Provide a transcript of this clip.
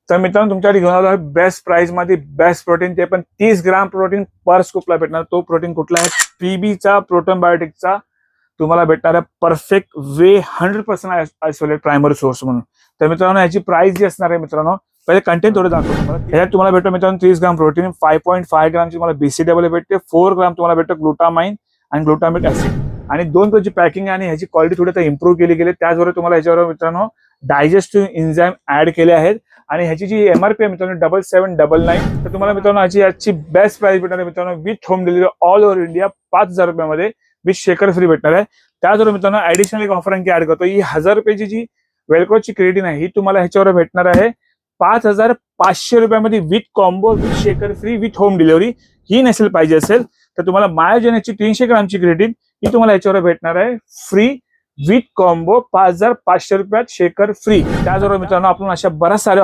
तर मित्रांनो तुमच्याकडे घेऊन आलो आहे बेस्ट प्राइस मध्ये बेस्ट प्रोटीन, ते पण 30 ग्राम प्रोटीन पर स्कूपला भेटणार. तो प्रोटीन कुठला आहे? पीबीचा प्रोटोन बायोटिकचा तुम्हाला भेटणार आहे perfect way 100% isolate primary source म्हणून. तर मित्रांनो याची प्राइस जी असणार आहे मित्रांनो, पहिले कंटेंट थोडं दाखवतो तुम्हाला. याच्यात तुम्हाला भेटतो मित्रांनो 30 ग्राम प्रोटीन, 5.5 ग्रामची तुम्हाला बीसीडब्ल्यू भेटते, 4 ग्राम तुम्हाला भेटतं ग्लुटामाइन आणि ग्लुटामिक ऍसिड, आणि 2 किलोची पॅकिंग आणि ह्याची क्वालिटी थोडी इम्प्रूव्ह केली गेली. त्याचबरोबर तुम्हाला याच्यावर मित्रांनो डायजेस्टिव्ह एन्झाईम ऍड केले आहेत. आणि ह्याची जी एमआरपी आहे मित्रांनो 7799. तर तुम्हाला मित्रांनो याची बेस्ट प्राइस भेटणार आहे मित्रांनो with home delivery all over India 5000 रुपयामध्ये विथ शेकर फ्री भेटणार आहे. त्याचबरोबर मित्रांनो ऍडिशनल एक ऑफर आणखी ऍड करतो. ही 1000 रुपयाची जी वेलक्रोची क्रेडिट आहे ही तुम्हाला ह्याच्यावर भेटणार आहे 5500 रुपयामध्ये with combo with shaker free with home delivery. ही नसेल पाहिजे असेल तर तुम्हाला मायोजेनची 300 ग्रामची क्रेडिट ही तुम्हाला ह्याच्यावर भेटणार आहे फ्री विथ कॉम्बो 5500 रुपयात शेकर फ्री. त्याचबरोबर मित्रांनो आपण अशा बऱ्याच साऱ्या